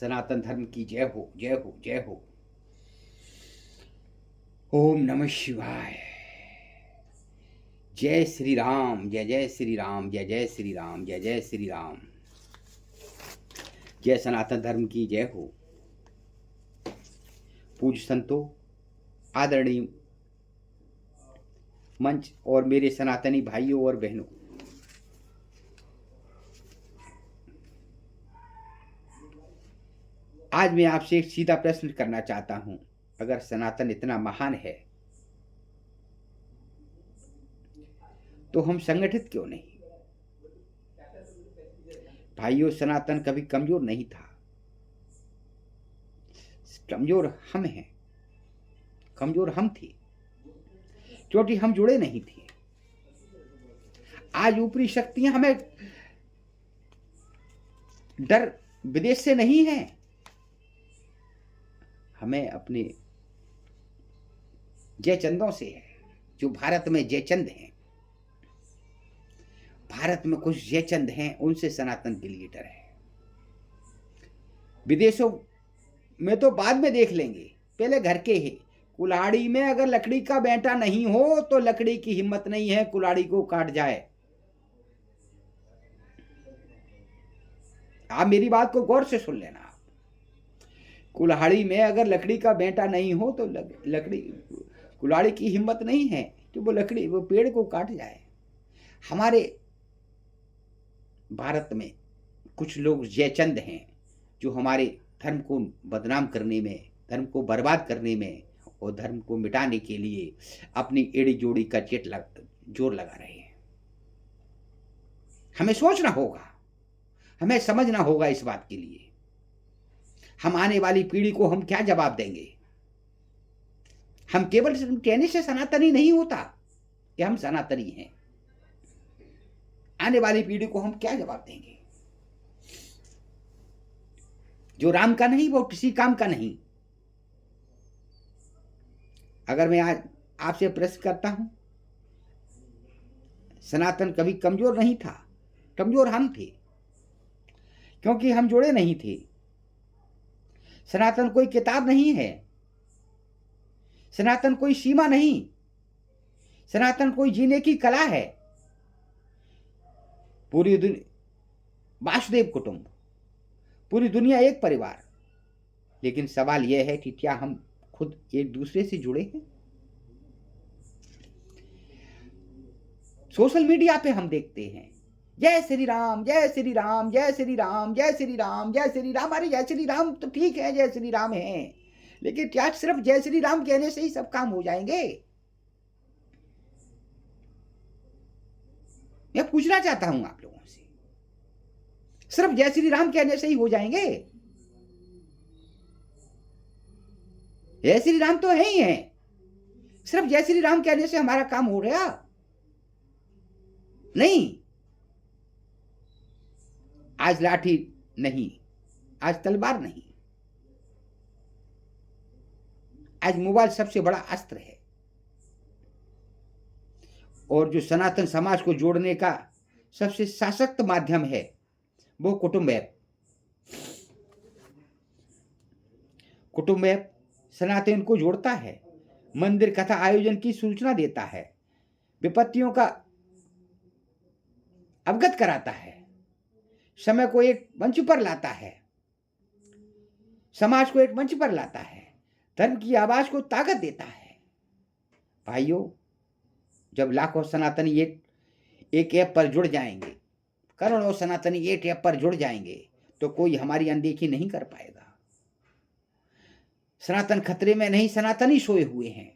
सनातन धर्म की जय हो, जय हो, जय हो। ओम नमः शिवाय। जय श्री राम, जय जय श्री राम, जय जय श्री राम, जय जय श्री राम। जय सनातन धर्म की जय हो। पूज्य संतों, आदरणीय मंच और मेरे सनातनी भाइयों और बहनों, आज मैं आपसे एक सीधा प्रश्न करना चाहता हूं। अगर सनातन इतना महान है तो हम संगठित क्यों नहीं? भाइयों, सनातन कभी कमजोर नहीं था। कमजोर हम हैं, कमजोर हम थे क्योंकि हम जुड़े नहीं थे। आज ऊपरी शक्तियां हमें डर विदेश से नहीं है, हमें अपने जयचंदों से है। जो भारत में जयचंद हैं, भारत में कुछ जयचंद हैं, उनसे सनातन के लिए डर है। विदेशों में तो बाद में देख लेंगे, पहले घर के ही। कुल्हाड़ी में अगर लकड़ी का बेंटा नहीं हो तो लकड़ी की हिम्मत नहीं है कुल्हाड़ी को काट जाए। आप मेरी बात को गौर से सुन लेना। कुल्हाड़ी में अगर लकड़ी का बेंटा नहीं हो तो लकड़ी कुल्हाड़ी की हिम्मत नहीं है कि वो पेड़ को काट जाए। हमारे भारत में कुछ लोग जयचंद हैं जो हमारे धर्म को बदनाम करने में, धर्म को बर्बाद करने में और धर्म को मिटाने के लिए अपनी एड़ी जोड़ी का जोर लगा रहे हैं। हमें सोचना होगा, हमें समझना होगा इस बात के लिए। हम आने वाली पीढ़ी को हम क्या जवाब देंगे? हम केवल कहने से सनातनी नहीं होता कि हम सनातनी हैं। आने वाली पीढ़ी को हम क्या जवाब देंगे? जो राम का नहीं वो किसी काम का नहीं। अगर मैं आज आपसे प्रश्न करता हूं, सनातन कभी कमजोर नहीं था, कमजोर हम थे क्योंकि हम जुड़े नहीं थे। सनातन कोई किताब नहीं है, सनातन कोई सीमा नहीं, सनातन कोई जीने की कला है। पूरी दुनिया वासुदेव कुटुंब, पूरी दुनिया एक परिवार। लेकिन सवाल यह है कि क्या हम खुद एक दूसरे से जुड़े हैं? सोशल मीडिया पे हम देखते हैं जय श्री राम, जय श्री राम, जय श्री राम, जय श्री राम, जय श्री राम। अरे जय श्री राम तो ठीक है, जय श्री राम है, लेकिन क्या सिर्फ जय श्री राम कहने से ही सब काम हो जाएंगे? मैं पूछना चाहता हूं आप लोगों से, सिर्फ जय श्री राम कहने से ही हो जाएंगे? जय श्री राम तो है ही है, सिर्फ जय श्री राम कहने से हमारा काम हो गया? नहीं। आज लाठी नहीं, आज तलवार नहीं, आज मोबाइल सबसे बड़ा अस्त्र है। और जो सनातन समाज को जोड़ने का सबसे सशक्त माध्यम है वो कुटुंब ऐप। कुटुंब ऐप सनातन को जोड़ता है, मंदिर कथा आयोजन की सूचना देता है, विपत्तियों का अवगत कराता है, समय को एक मंच पर लाता है, समाज को एक मंच पर लाता है, धर्म की आवाज को ताकत देता है। भाइयों, जब लाखों सनातनी एक ऐप पर जुड़ जाएंगे, करोड़ों सनातनी एक ऐप पर जुड़ जाएंगे तो कोई हमारी अनदेखी नहीं कर पाएगा। सनातन खतरे में नहीं, सनातनी सोए हुए हैं।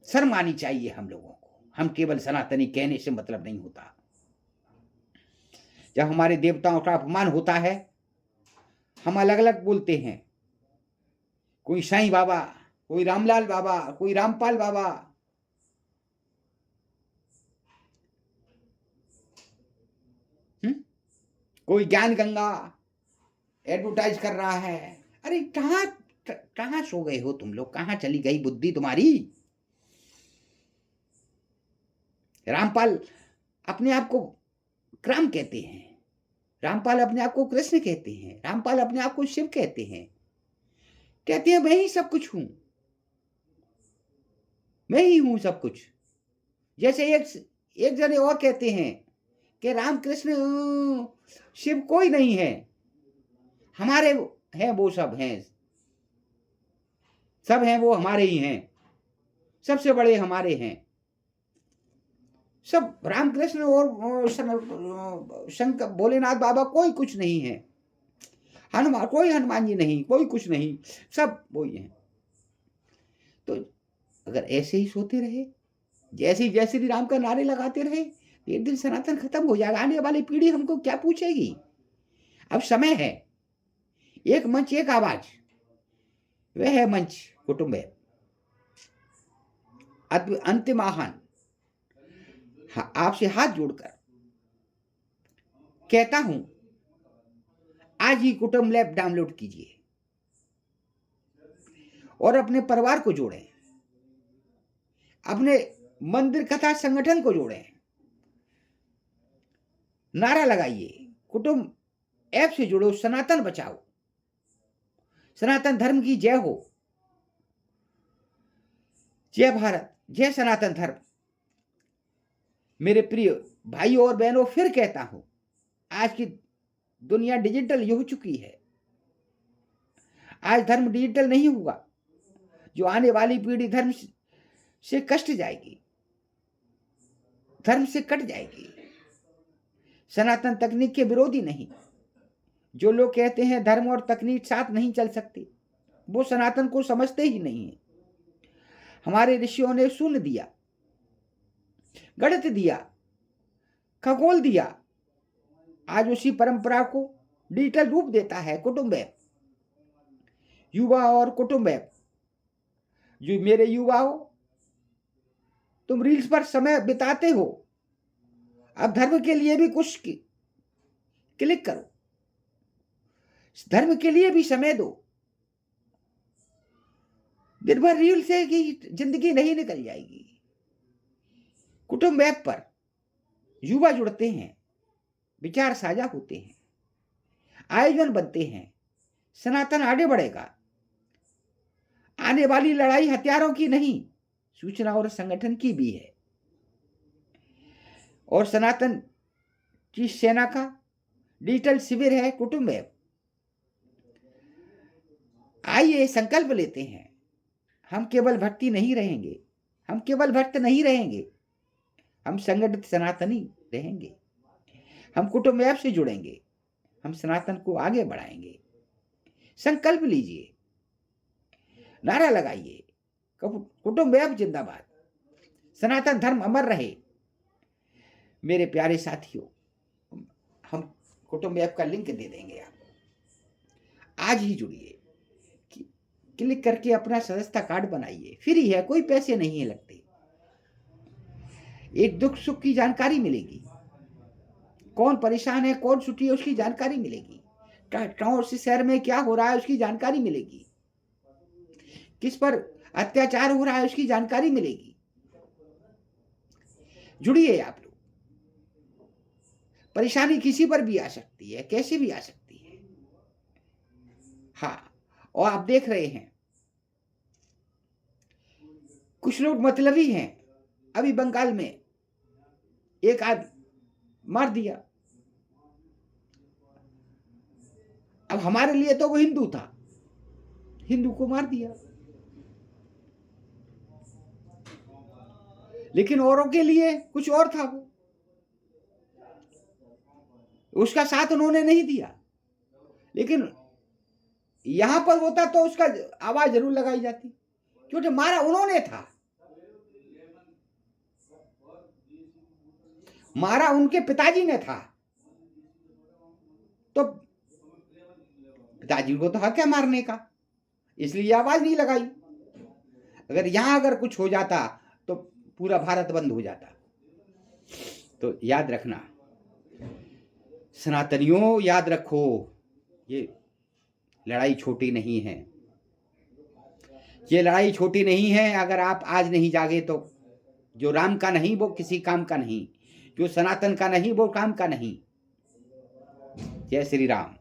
शर्म आनी चाहिए हम लोगों को। हम केवल सनातनी कहने से मतलब नहीं होता। जब हमारे देवताओं का अपमान होता है, हम अलग अलग बोलते हैं, कोई साईं बाबा, कोई रामलाल बाबा, कोई रामपाल बाबा। कोई ज्ञान गंगा एडवर्टाइज कर रहा है। अरे कहां कहां सो गए हो तुम लोग? कहां चली गई बुद्धि तुम्हारी? रामपाल अपने आप को क्राम कहते हैं, रामपाल अपने आप को कृष्ण कहते हैं, रामपाल अपने आप को शिव कहते हैं, कहते हैं मैं ही सब कुछ हूं, मैं ही हूं सब कुछ। जैसे एक जने और कहते हैं कि राम कृष्ण शिव कोई नहीं है, हमारे हैं, वो सब हैं, सब हैं वो हमारे ही हैं, सबसे बड़े हमारे हैं, सब रामकृष्ण और शंकर भोलेनाथ बाबा कोई कुछ नहीं है, हनुमान कोई हनुमान जी नहीं, कोई कुछ नहीं, सब वही हैं। तो अगर ऐसे ही सोते रहे, जैसे जय श्री राम का नारे लगाते रहे, एक दिन सनातन खत्म हो जाएगा। आने वाली पीढ़ी हमको क्या पूछेगी? अब समय है, एक मंच एक आवाज, वह है मंच कुटुंब है। अंतिम आह्वान आपसे हाथ जोड़कर कहता हूं, आज ही कुटुंब लैब डाउनलोड कीजिए और अपने परिवार को जोड़ें, अपने मंदिर कथा संगठन को जोड़ें, नारा लगाइए, कुटुंब ऐप से जुड़ो, सनातन बचाओ, सनातन धर्म की जय हो, जय भारत, जय सनातन धर्म। मेरे प्रिय भाइयों और बहनों, फिर कहता हूं, आज की दुनिया डिजिटल हो चुकी है। आज धर्म डिजिटल नहीं हुआ, जो आने वाली पीढ़ी धर्म से कष्ट जाएगी, धर्म से कट जाएगी। सनातन तकनीक के विरोधी नहीं, जो लोग कहते हैं धर्म और तकनीक साथ नहीं चल सकते, वो सनातन को समझते ही नहीं है। हमारे ऋषियों ने शून्य दिया, गणित दिया, खगोल दिया, आज उसी परंपरा को डिजिटल रूप देता है कुटुंब ऐप, युवा और कुटुंब ऐप। जो मेरे युवाओं, तुम रील्स पर समय बिताते हो, अब धर्म के लिए भी कुछ क्लिक करो, धर्म के लिए भी समय दो। दिन भर रील से की जिंदगी नहीं निकल जाएगी। कुटुंब ऐप पर युवा जुड़ते हैं, विचार साझा होते हैं, आयोजन बनते हैं, सनातन आगे बढ़ेगा। आने वाली लड़ाई हथियारों की नहीं, सूचना और संगठन की भी है, और सनातन की सेना का डिजिटल शिविर है कुटुंब ऐप। आइए संकल्प लेते हैं, हम केवल भक्ति नहीं रहेंगे, हम केवल भक्त नहीं रहेंगे, हम संगठित सनातनी रहेंगे। हम कुटुंब ऐप से जुड़ेंगे, हम सनातन को आगे बढ़ाएंगे। संकल्प लीजिए, नारा लगाइए, कुटुंब ऐप जिंदाबाद, सनातन धर्म अमर रहे। मेरे प्यारे साथियों, हम कुटुंब ऐप का लिंक दे देंगे आपको, आज ही जुड़िए, क्लिक करके अपना सदस्यता कार्ड बनाइए, फ्री है, कोई पैसे नहीं है लगते। एक दुख सुख की जानकारी मिलेगी, कौन परेशान है, कौन छुट्टी है, उसकी जानकारी मिलेगी, कौन से शहर में क्या हो रहा है उसकी जानकारी मिलेगी, किस पर अत्याचार हो रहा है उसकी जानकारी मिलेगी। जुड़िए आप लोग, परेशानी किसी पर भी आ सकती है, कैसे भी आ सकती है। हाँ, और आप देख रहे हैं कुछ लोग मतलबी हैं। अभी बंगाल में एक आदमी मार दिया, अब हमारे लिए तो वो हिंदू था, हिंदू को मार दिया, लेकिन औरों के लिए कुछ और था, वो उसका साथ उन्होंने नहीं दिया। लेकिन यहां पर होता तो उसका आवाज जरूर लगाई जाती, क्योंकि मारा उन्होंने था, मारा उनके पिताजी ने था, तो पिताजी को तो हक है मारने का, इसलिए आवाज नहीं लगाई। अगर यहां अगर कुछ हो जाता तो पूरा भारत बंद हो जाता। तो याद रखना सनातनियों, याद रखो, ये लड़ाई छोटी नहीं है, ये लड़ाई छोटी नहीं है। अगर आप आज नहीं जागे तो जो राम का नहीं वो किसी काम का नहीं, जो सनातन का नहीं वो काम का नहीं। जय श्री राम।